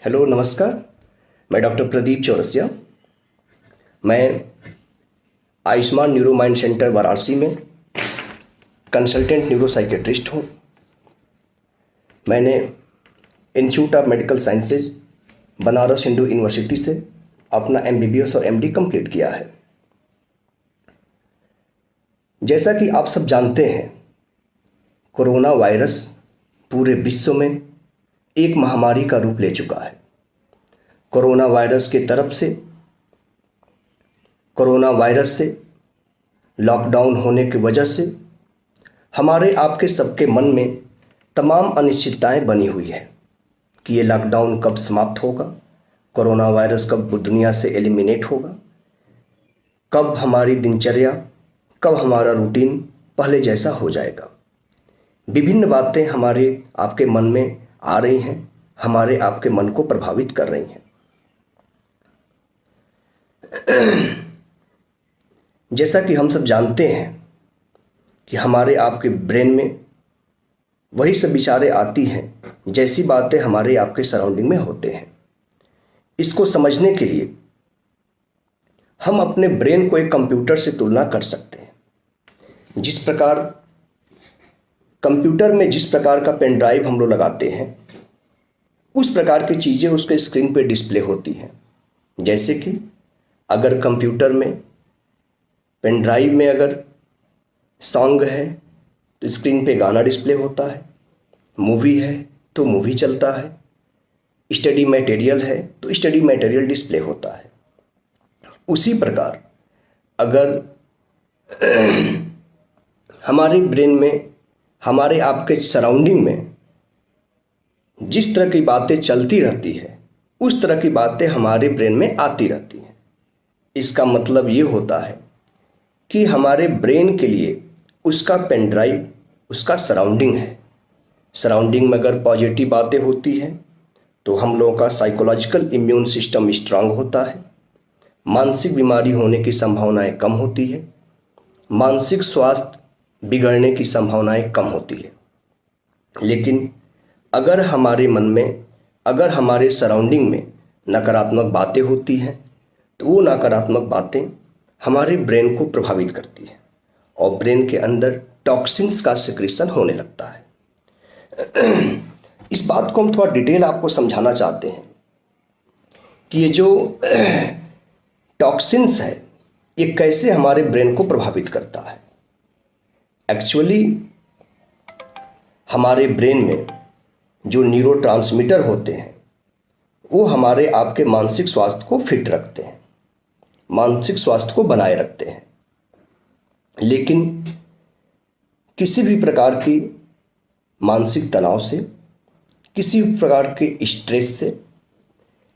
Hello नमस्कार। मैं doctor Pradeep Chaurasia. मैं Ayushman neuro mind centre Varanasi में कंसल्टेंट न्यूरो साइकेट्रिस्ट हूँ। मैंने institute of medical sciences Banaras Hindu university से अपना एमबीबीएस और एमडी कंप्लीट किया है। जैसा कि आप सब जानते हैं, कोरोना वायरस पूरे विश्व में एक महामारी का रूप ले चुका है। कोरोना वायरस से लॉकडाउन होने की वजह से हमारे आपके सबके मन में तमाम अनिश्चितताएं बनी हुई है कि ये लॉकडाउन कब समाप्त होगा, कोरोना वायरस कब दुनिया से एलिमिनेट होगा, कब हमारी दिनचर्या, कब हमारा रूटीन पहले जैसा हो जाएगा। विभिन्न बातें हमारे आपके मन में आ रही हैं, हमारे आपके मन को प्रभावित कर रही हैं। जैसा कि हम सब जानते हैं कि हमारे आपके ब्रेन में वही सब विचारें आती हैं जैसी बातें हमारे आपके सराउंडिंग में होते हैं। इसको समझने के लिए हम अपने ब्रेन को एक कंप्यूटर से तुलना कर सकते हैं। जिस प्रकार कंप्यूटर में जिस प्रकार का पेन ड्राइव हम लोग लगाते हैं, उस प्रकार की चीज़ें उसके स्क्रीन पे डिस्प्ले होती हैं। जैसे कि अगर कंप्यूटर में पेन ड्राइव में अगर सॉन्ग है तो स्क्रीन पे गाना डिस्प्ले होता है, मूवी है तो मूवी चलता है, स्टडी मटेरियल है तो स्टडी मटेरियल डिस्प्ले होता है। उसी प्रकार अगर हमारे ब्रेन में, हमारे आपके सराउंडिंग में जिस तरह की बातें चलती रहती है, उस तरह की बातें हमारे ब्रेन में आती रहती हैं। इसका मतलब ये होता है कि हमारे ब्रेन के लिए उसका पेन ड्राइव उसका सराउंडिंग है। सराउंडिंग में अगर पॉजिटिव बातें होती हैं तो हम लोगों का साइकोलॉजिकल इम्यून सिस्टम स्ट्रांग होता है, मानसिक बीमारी होने की संभावनाएं कम होती है, मानसिक स्वास्थ्य बिगड़ने की संभावनाएं कम होती है। लेकिन अगर हमारे मन में, अगर हमारे सराउंडिंग में नकारात्मक बातें होती हैं तो वो नकारात्मक बातें हमारे ब्रेन को प्रभावित करती है और ब्रेन के अंदर टॉक्सिन्स का सिक्रीशन होने लगता है। इस बात को हम थोड़ा डिटेल आपको समझाना चाहते हैं कि ये जो टॉक्सिन्स है ये कैसे हमारे ब्रेन को प्रभावित करता है। एक्चुअली हमारे ब्रेन में जो न्यूरोट्रांसमीटर होते हैं वो हमारे आपके मानसिक स्वास्थ्य को फिट रखते हैं, मानसिक स्वास्थ्य को बनाए रखते हैं। लेकिन किसी भी प्रकार की मानसिक तनाव से, किसी भी प्रकार के स्ट्रेस से,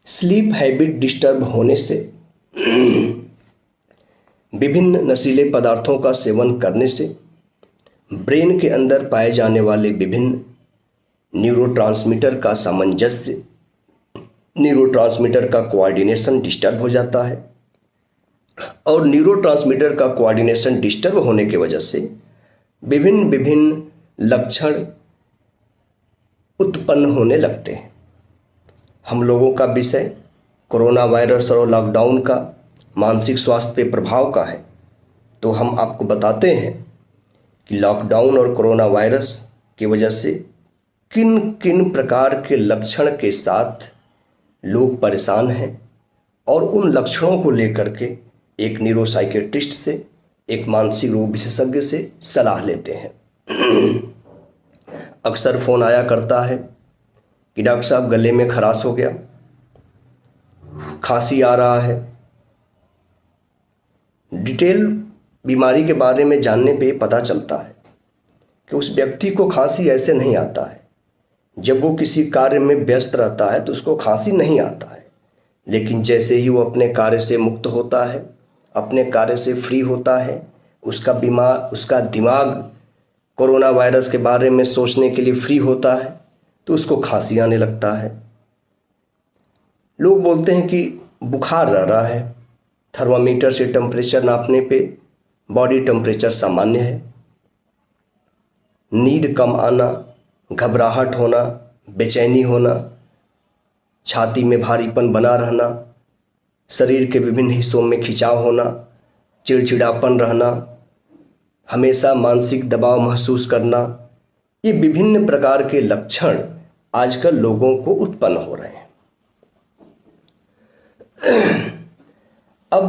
स्लीप हैबिट डिस्टर्ब होने से, विभिन्न नशीले पदार्थों का सेवन करने से ब्रेन के अंदर पाए जाने वाले विभिन्न न्यूरोट्रांसमीटर का सामंजस्य, न्यूरोट्रांसमीटर का कोऑर्डिनेशन डिस्टर्ब हो जाता है और न्यूरोट्रांसमीटर का कोऑर्डिनेशन डिस्टर्ब होने की वजह से विभिन्न विभिन्न लक्षण उत्पन्न होने लगते हैं। हम लोगों का विषय कोरोना वायरस और लॉकडाउन का मानसिक स्वास्थ्य पे प्रभाव का है, तो हम आपको बताते हैं कि लॉकडाउन और कोरोना वायरस की वजह से किन किन प्रकार के लक्षण के साथ लोग परेशान हैं और उन लक्षणों को लेकर के एक न्यूरोसाइकेट्रिस्ट से, एक मानसिक रोग विशेषज्ञ से सलाह लेते हैं। अक्सर फ़ोन आया करता है कि डॉक्टर साहब गले में खराश हो गया, खांसी आ रहा है। डिटेल बीमारी के बारे में जानने पे पता चलता है कि उस व्यक्ति को खांसी ऐसे नहीं आता है। जब वो किसी कार्य में व्यस्त रहता है तो उसको खांसी नहीं आता है, लेकिन जैसे ही वो अपने कार्य से मुक्त होता है, अपने कार्य से फ्री होता है, उसका दिमाग कोरोना वायरस के बारे में सोचने के लिए फ्री होता है तो उसको खांसी आने लगता है। लोग बोलते हैं कि बुखार रह रहा है, थर्मामीटर से टेम्परेचर नापने पे बॉडी टेम्परेचर सामान्य है। नींद कम आना, घबराहट होना, बेचैनी होना, छाती में भारीपन बना रहना, शरीर के विभिन्न हिस्सों में खिंचाव होना, चिड़चिड़ापन रहना, हमेशा मानसिक दबाव महसूस करना, ये विभिन्न प्रकार के लक्षण आजकल लोगों को उत्पन्न हो रहे हैं। अब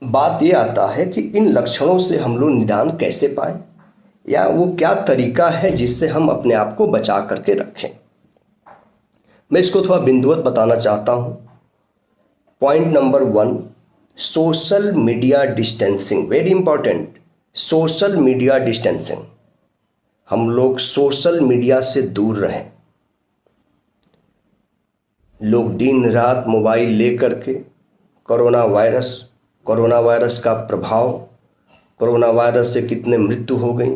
बात ये आता है कि इन लक्षणों से हम लोग निदान कैसे पाएं, या वो क्या तरीका है जिससे हम अपने आप को बचा करके रखें। मैं इसको थोड़ा बिंदुवत बताना चाहता हूं। Point number 1, social media distancing, very important. Social media distancing, हम लोग सोशल मीडिया से दूर रहें। लोग दिन रात मोबाइल लेकर के कोरोना वायरस का प्रभाव, कोरोना वायरस से कितने मृत्यु हो गई,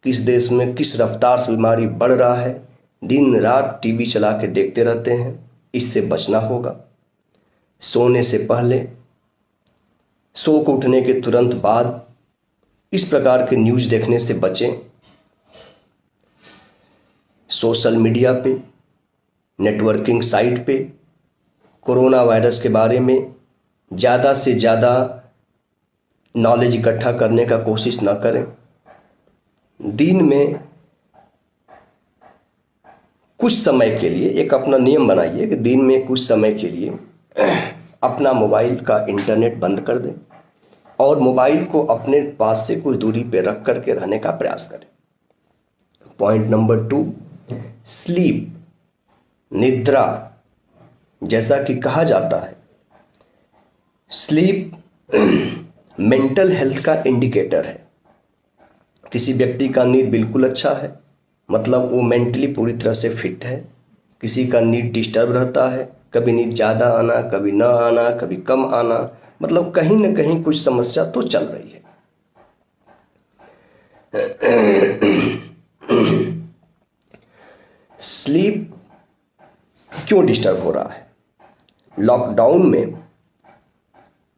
किस देश में किस रफ्तार से बीमारी बढ़ रहा है, दिन रात टीवी चला के देखते रहते हैं। इससे बचना होगा। सोने से पहले, सो को उठने के तुरंत बाद इस प्रकार के न्यूज़ देखने से बचें। सोशल मीडिया पे, नेटवर्किंग साइट पे कोरोना वायरस के बारे में ज़्यादा से ज़्यादा नॉलेज इकट्ठा करने का कोशिश ना करें। दिन में कुछ समय के लिए एक अपना नियम बनाइए कि दिन में कुछ समय के लिए अपना मोबाइल का इंटरनेट बंद कर दें और मोबाइल को अपने पास से कुछ दूरी पे रख करके रहने का प्रयास करें। पॉइंट नंबर 2, स्लीप, निद्रा। जैसा कि कहा जाता है, स्लीप मेंटल हेल्थ का इंडिकेटर है। किसी व्यक्ति का नींद बिल्कुल अच्छा है, मतलब वो मेंटली पूरी तरह से फिट है। किसी का नींद डिस्टर्ब रहता है, कभी नींद ज़्यादा आना, कभी ना आना, कभी कम आना, मतलब कहीं ना कहीं कुछ समस्या तो चल रही है। स्लीप क्यों डिस्टर्ब हो रहा है? लॉकडाउन में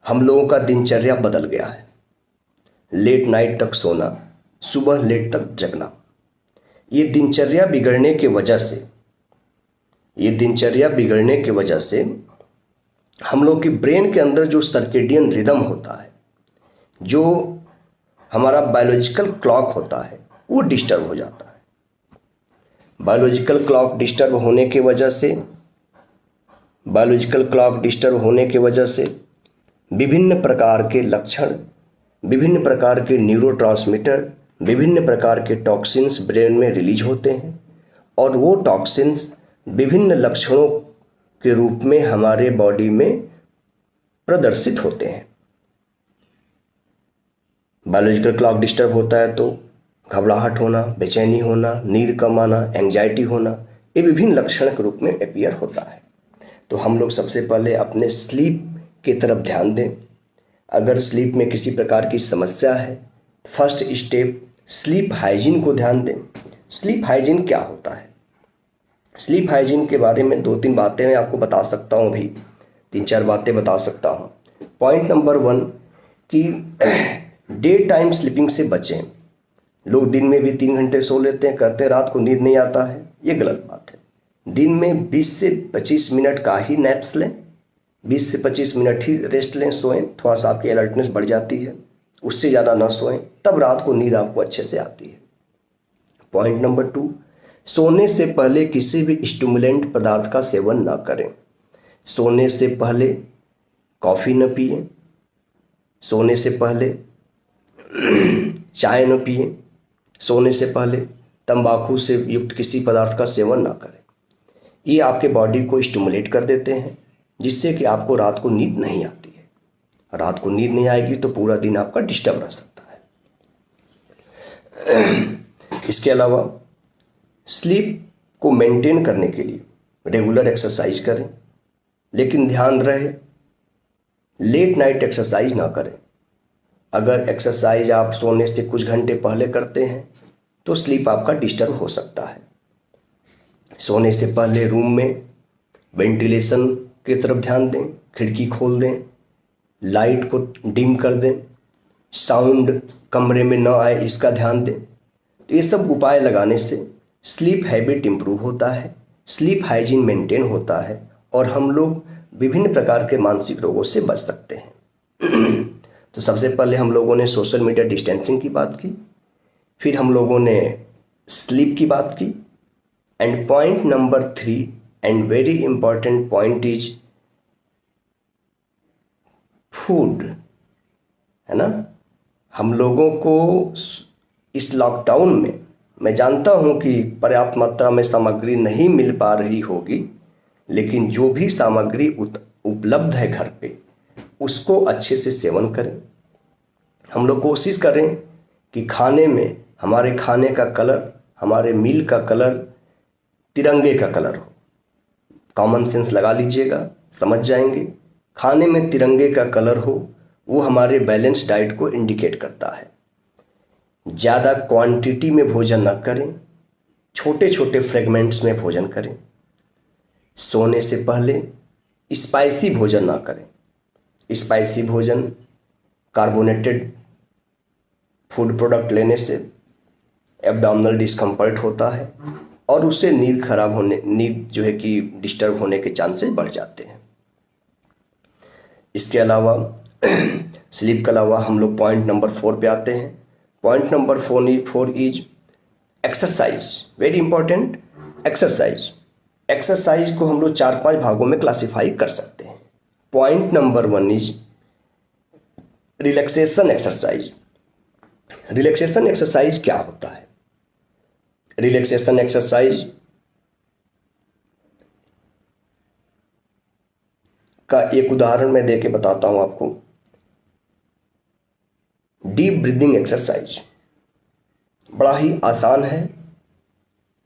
हम लोगों का दिनचर्या बदल गया है। लेट नाइट तक सोना, सुबह लेट तक जगना। ये दिनचर्या बिगड़ने की वजह से हम लोग के ब्रेन के अंदर जो सर्केडियन रिदम होता है, जो हमारा बायोलॉजिकल क्लॉक होता है, वो डिस्टर्ब हो जाता है। बायोलॉजिकल क्लॉक डिस्टर्ब होने की वजह से विभिन्न प्रकार के लक्षण, विभिन्न प्रकार के न्यूरोट्रांसमीटर, विभिन्न प्रकार के टॉक्सिन्स ब्रेन में रिलीज होते हैं और वो टॉक्सिन्स विभिन्न लक्षणों के रूप में हमारे बॉडी में प्रदर्शित होते हैं। बायोलॉजिकल क्लॉक डिस्टर्ब होता है तो घबराहट होना, बेचैनी होना, नींद कम आना, एंजाइटी होना, ये विभिन्न लक्षण के रूप में अपीयर होता है। तो हम लोग सबसे पहले अपने स्लीप की तरफ ध्यान दें। अगर स्लीप में किसी प्रकार की समस्या है, फर्स्ट स्टेप स्लीप हाइजीन को ध्यान दें। स्लीप हाइजीन क्या होता है? स्लीप हाइजीन के बारे में 2-3 बातें मैं आपको बता सकता हूँ, अभी 3-4 बातें बता सकता हूँ। पॉइंट नंबर 1 कि डे टाइम स्लीपिंग से बचें। लोग दिन में भी 3 घंटे सो लेते हैं, कहते हैं रात को नींद नहीं आता है। ये गलत बात है। दिन में 20 से 25 मिनट का ही नैप्स लें, 20 से 25 मिनट ही रेस्ट लें, सोएं। थोड़ा सा आपकी अलर्टनेस बढ़ जाती है, उससे ज़्यादा ना सोएं, तब रात को नींद आपको अच्छे से आती है। पॉइंट नंबर 2, सोने से पहले किसी भी स्टिमुलेंट पदार्थ का सेवन ना करें। सोने से पहले कॉफ़ी न पिए, सोने से पहले चाय न पिए, सोने से पहले तंबाकू से युक्त किसी पदार्थ का सेवन ना करें। ये आपके बॉडी को स्टिमुलेट कर देते हैं, जिससे कि आपको रात को नींद नहीं आती है। रात को नींद नहीं आएगी तो पूरा दिन आपका डिस्टर्ब रह सकता है। इसके अलावा स्लीप को मेंटेन करने के लिए रेगुलर एक्सरसाइज करें, लेकिन ध्यान रहे लेट नाइट एक्सरसाइज ना करें। अगर एक्सरसाइज आप सोने से कुछ घंटे पहले करते हैं तो स्लीप आपका डिस्टर्ब हो सकता है। सोने से पहले रूम में वेंटिलेशन की तरफ ध्यान दें, खिड़की खोल दें, लाइट को डिम कर दें, साउंड कमरे में न आए इसका ध्यान दें। तो ये सब उपाय लगाने से स्लीप हैबिट इम्प्रूव होता है, स्लीप हाइजीन मेंटेन होता है और हम लोग विभिन्न प्रकार के मानसिक रोगों से बच सकते हैं। तो सबसे पहले हम लोगों ने सोशल मीडिया डिस्टेंसिंग की बात की, फिर हम लोगों ने स्लीप की बात की, and point number 3 and very important point is food, है ना। हम लोगों को इस लॉकडाउन में, मैं जानता हूं कि पर्याप्त मात्रा में सामग्री नहीं मिल पा रही होगी, लेकिन जो भी सामग्री उपलब्ध है घर पे उसको अच्छे से सेवन करें। हम लोग कोशिश करें कि खाने में हमारे खाने का कलर, हमारे मील का कलर तिरंगे का कलर हो। कॉमन सेंस लगा लीजिएगा, समझ जाएंगे। खाने में तिरंगे का कलर हो, वो हमारे बैलेंस डाइट को इंडिकेट करता है। ज़्यादा क्वांटिटी में भोजन न करें, छोटे छोटे फ्रेगमेंट्स में भोजन करें। सोने से पहले स्पाइसी भोजन ना करें। स्पाइसी भोजन, कार्बोनेटेड फूड प्रोडक्ट लेने से एब्डोमिनल डिस्कम्फर्ट होता है और उससे नींद जो है कि डिस्टर्ब होने के चांसेस बढ़ जाते हैं। इसके अलावा स्लीप के अलावा हम लोग पॉइंट नंबर 4 पे आते हैं। Point number 4 is exercise, very important. Exercise को हम लोग 4-5 भागों में क्लासिफाई कर सकते हैं। Point number 1 is relaxation exercise. Relaxation exercise क्या होता है? रिलैक्सेशन एक्सरसाइज का एक उदाहरण मैं देके बताता हूं आपको। डीप ब्रीदिंग एक्सरसाइज बड़ा ही आसान है,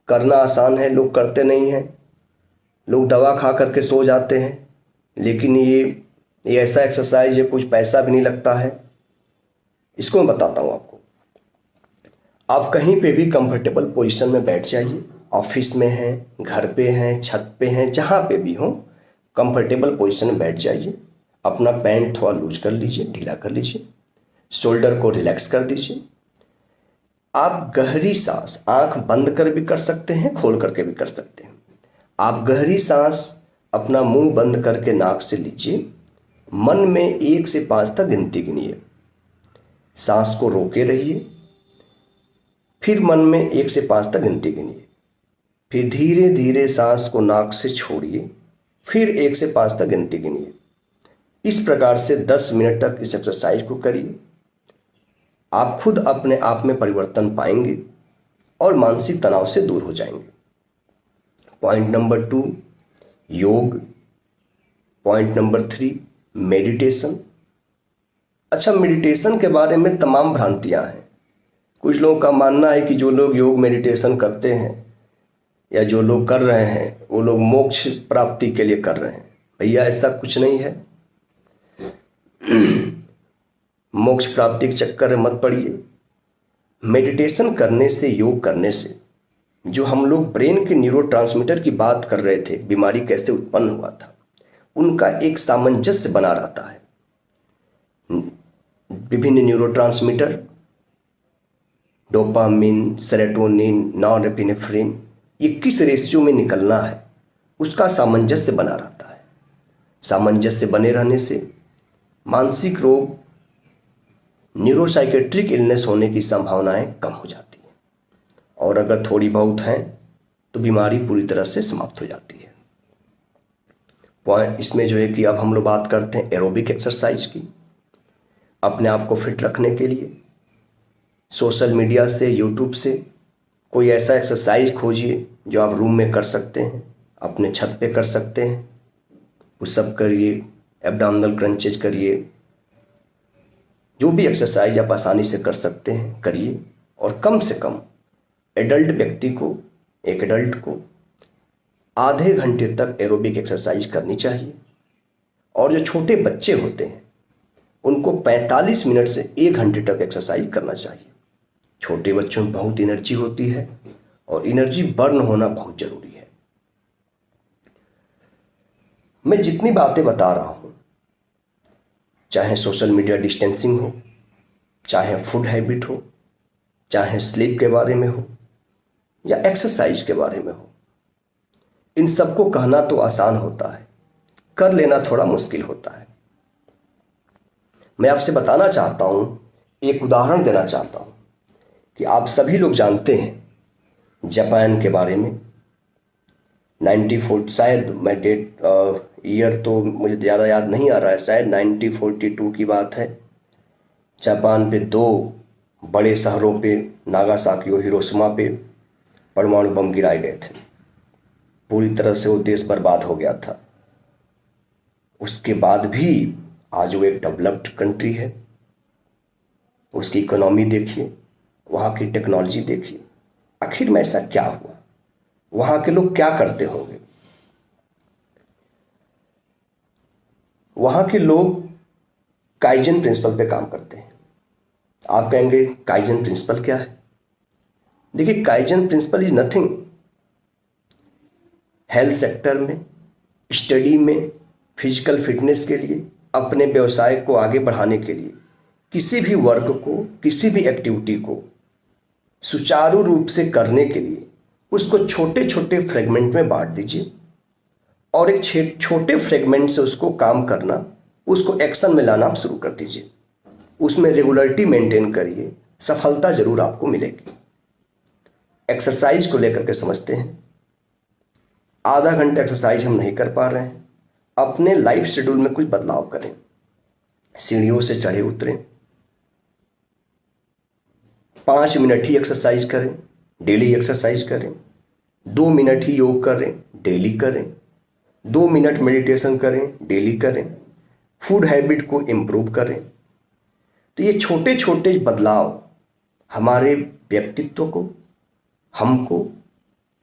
करना आसान है, लोग करते नहीं हैं। लोग दवा खा करके सो जाते हैं, लेकिन ये ऐसा एक्सरसाइज है, कुछ पैसा भी नहीं लगता है। इसको मैं बताता हूं आपको। आप कहीं पे भी कंफर्टेबल पोजीशन में बैठ जाइए। ऑफिस में हैं, घर पे हैं, छत पे हैं, जहां पे भी हो कंफर्टेबल पोजीशन में बैठ जाइए। अपना पैंट थोड़ा लूज कर लीजिए, ढीला कर लीजिए, शोल्डर को रिलैक्स कर दीजिए। आप गहरी सांस आंख बंद कर भी कर सकते हैं, खोल करके भी कर सकते हैं। आप गहरी सांस अपना मुंह बंद करके नाक से लीजिए। मन में 1 से 5 तक गिनती गिनिए। सांस को रोके रहिए, फिर मन में 1 से 5 तक गिनती गिनिए। फिर धीरे धीरे सांस को नाक से छोड़िए, फिर 1 से 5 तक गिनती गिनिए। इस प्रकार से 10 मिनट तक इस एक्सरसाइज को करिए। आप खुद अपने आप में परिवर्तन पाएंगे और मानसिक तनाव से दूर हो जाएंगे। पॉइंट नंबर 2 योग। Point number 3 meditation. अच्छा, मेडिटेशन के बारे में तमाम भ्रांतियां हैं। कुछ लोगों का मानना है कि जो लोग योग मेडिटेशन करते हैं या जो लोग कर रहे हैं वो लोग मोक्ष प्राप्ति के लिए कर रहे हैं। भैया, ऐसा कुछ नहीं है। मोक्ष प्राप्ति के चक्कर में मत पड़िए। मेडिटेशन करने से, योग करने से जो हम लोग ब्रेन के न्यूरोट्रांसमीटर की बात कर रहे थे, बीमारी कैसे उत्पन्न हुआ था, उनका एक सामंजस्य बना रहता है। विभिन्न न्यूरोट्रांसमीटर डोपामिन, सेरोटोनिन, नॉरएपिनेफ्रिन, ये किस रेशियो में निकलना है उसका सामंजस्य बना रहता है। सामंजस्य बने रहने से मानसिक रोग, न्यूरोसाइकेट्रिक इलनेस होने की संभावनाएं कम हो जाती हैं, और अगर थोड़ी बहुत हैं तो बीमारी पूरी तरह से समाप्त हो जाती है। इसमें जो है कि अब हम लोग बात करते हैं एरोबिक एक्सरसाइज की। अपने आप को फिट रखने के लिए सोशल मीडिया से, यूट्यूब से कोई ऐसा एक्सरसाइज खोजिए जो आप रूम में कर सकते हैं, अपने छत पे कर सकते हैं। पुशअप करिए, एब्डोमिनल क्रंचेज करिए, जो भी एक्सरसाइज आप आसानी से कर सकते हैं करिए। और कम से कम एडल्ट व्यक्ति को, एक एडल्ट को आधे घंटे तक एरोबिक एक्सरसाइज करनी चाहिए। और जो छोटे बच्चे होते हैं उनको 45 मिनट से 1 घंटे तक एक्सरसाइज करना चाहिए। छोटे बच्चों में बहुत एनर्जी होती है और एनर्जी बर्न होना बहुत जरूरी है। मैं जितनी बातें बता रहा हूं, चाहे सोशल मीडिया डिस्टेंसिंग हो, चाहे फूड हैबिट हो, चाहे स्लीप के बारे में हो या एक्सरसाइज के बारे में हो, इन सबको कहना तो आसान होता है, कर लेना थोड़ा मुश्किल होता है। मैं आपसे बताना चाहता हूं, एक उदाहरण देना चाहता हूं कि आप सभी लोग जानते हैं जापान के बारे में। 94 शायद, मैं डेट ईयर तो मुझे ज़्यादा याद नहीं आ रहा है, शायद 1942 की बात है। जापान पे दो बड़े शहरों पे, नागासाकी और हिरोशिमा पे परमाणु बम गिराए गए थे। पूरी तरह से वो देश बर्बाद हो गया था। उसके बाद भी आज वो एक डेवलप्ड कंट्री है। उसकी इकोनॉमी देखिए, वहाँ की टेक्नोलॉजी देखिए। आखिर में ऐसा क्या हुआ? वहाँ के लोग क्या करते होंगे? वहाँ के लोग काइजन प्रिंसिपल पे काम करते हैं। आप कहेंगे काइजन प्रिंसिपल क्या है? देखिए, kaizen principle is nothing. Health sector में, स्टडी में, फिजिकल फिटनेस के लिए, अपने व्यवसाय को आगे बढ़ाने के लिए, किसी भी वर्क को, किसी भी एक्टिविटी को सुचारू रूप से करने के लिए उसको छोटे छोटे फ्रेगमेंट में बांट दीजिए और एक छोटे फ्रेगमेंट से उसको काम करना, उसको एक्शन में लाना आप शुरू कर दीजिए। उसमें रेगुलरिटी मेंटेन करिए, सफलता जरूर आपको मिलेगी। एक्सरसाइज को लेकर के समझते हैं। आधा घंटा एक्सरसाइज हम नहीं कर पा रहे हैं, अपने लाइफ शेड्यूल में कुछ बदलाव करें। सीढ़ियों से चढ़े उतरें, 5 मिनट ही एक्सरसाइज करें, डेली एक्सरसाइज करें। 2 मिनट ही योग करें, डेली करें। 2 मिनट मेडिटेशन करें, डेली करें। फूड हैबिट को इम्प्रूव करें। तो ये छोटे छोटे बदलाव हमारे व्यक्तित्व को, हमको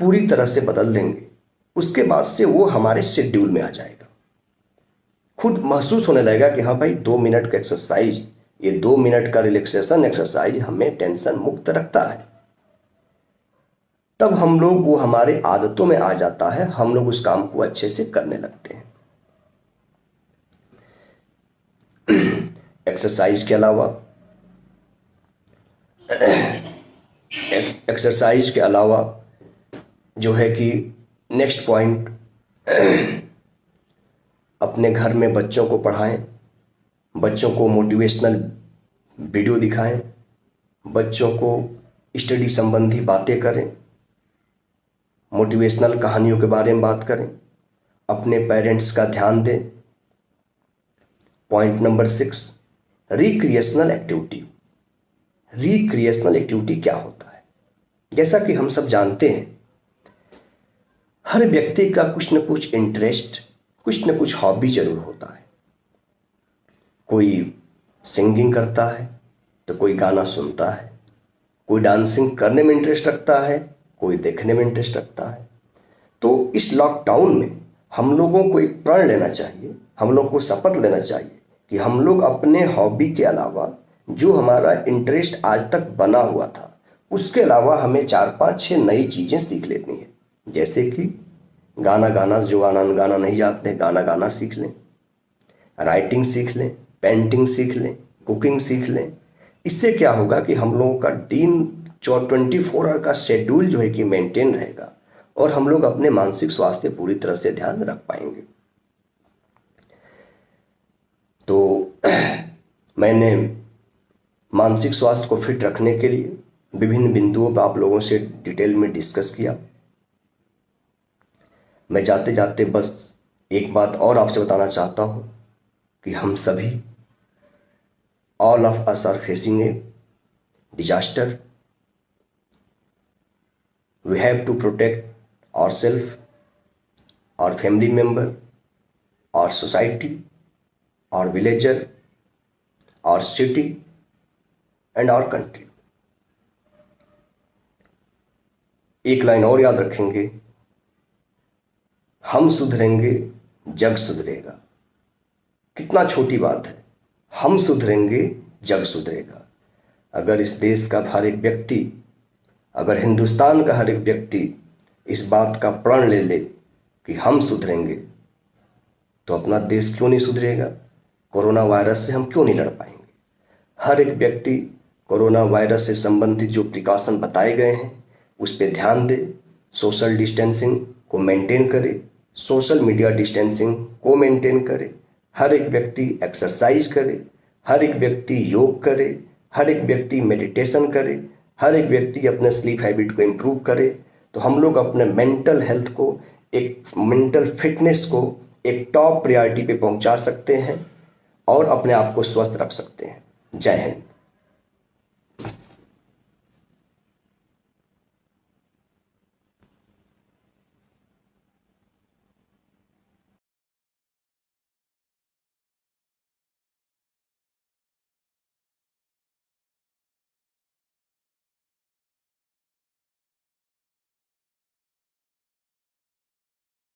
पूरी तरह से बदल देंगे। उसके बाद से वो हमारे शेड्यूल में आ जाएगा। खुद महसूस होने लगेगा कि हाँ भाई, 2 मिनट का एक्सरसाइज, ये 2 मिनट का रिलैक्सेशन एक्सरसाइज हमें टेंशन मुक्त रखता है। तब हम लोग, वो हमारे आदतों में आ जाता है, हम लोग उस काम को अच्छे से करने लगते हैं। एक्सरसाइज के अलावा एक्सरसाइज के अलावा जो है कि नेक्स्ट पॉइंट, अपने घर में बच्चों को पढ़ाएं, बच्चों को मोटिवेशनल वीडियो दिखाएं, बच्चों को स्टडी संबंधी बातें करें, मोटिवेशनल कहानियों के बारे में बात करें, अपने पेरेंट्स का ध्यान दें। Point number 6, recreational activity. Recreational activity क्या होता है? जैसा कि हम सब जानते हैं, हर व्यक्ति का कुछ न कुछ इंटरेस्ट, कुछ न कुछ हॉबी जरूर होता है। कोई सिंगिंग करता है तो कोई गाना सुनता है, कोई डांसिंग करने में इंटरेस्ट रखता है, कोई देखने में इंटरेस्ट रखता है। तो इस लॉकडाउन में हम लोगों को एक प्रण लेना चाहिए, हम लोग को शपथ लेना चाहिए कि हम लोग अपने हॉबी के अलावा, जो हमारा इंटरेस्ट आज तक बना हुआ था, उसके अलावा हमें 4, 5, 6 नई चीज़ें सीख लेनी है। जैसे कि गाना गाना, जो गाना नहीं जानते गाना गाना सीख लें, राइटिंग सीख लें, पेंटिंग सीख लें, कुकिंग सीख लें। इससे क्या होगा कि हम लोगों का दिन 24 आवर का शेड्यूल जो है कि मेंटेन रहेगा और हम लोग अपने मानसिक स्वास्थ्य पे पूरी तरह से ध्यान रख पाएंगे। तो मैंने मानसिक स्वास्थ्य को फिट रखने के लिए विभिन्न बिंदुओं पर आप लोगों से डिटेल में डिस्कस किया। मैं जाते जाते बस एक बात और आपसे बताना चाहता हूं कि हम सभी, all of us are facing a disaster. We have to protect ourselves, our family member, our society, our villager, our city and our country। एक लाइन और याद रखेंगे, हम सुधरेंगे जग सुधरेगा। कितना छोटी बात है, हम सुधरेंगे जग सुधरेगा। अगर इस देश का हर एक व्यक्ति, अगर हिंदुस्तान का हर एक व्यक्ति इस बात का प्रण ले ले कि हम सुधरेंगे, तो अपना देश क्यों नहीं सुधरेगा? कोरोना वायरस से हम क्यों नहीं लड़ पाएंगे? हर एक व्यक्ति कोरोना वायरस से संबंधित जो प्रिकॉशन बताए गए हैं उस पर ध्यान दे, सोशल डिस्टेंसिंग को मेंटेन करे, सोशल मीडिया डिस्टेंसिंग को मेंटेन करे, हर एक व्यक्ति एक्सरसाइज करे, हर एक व्यक्ति योग करे, हर एक व्यक्ति मेडिटेशन करे, हर एक व्यक्ति अपने स्लीप हैबिट को इम्प्रूव करे, तो हम लोग अपने मेंटल हेल्थ को, एक मेंटल फिटनेस को एक टॉप प्रायोरिटी पे पहुंचा सकते हैं और अपने आप को स्वस्थ रख सकते हैं। जय हिंद।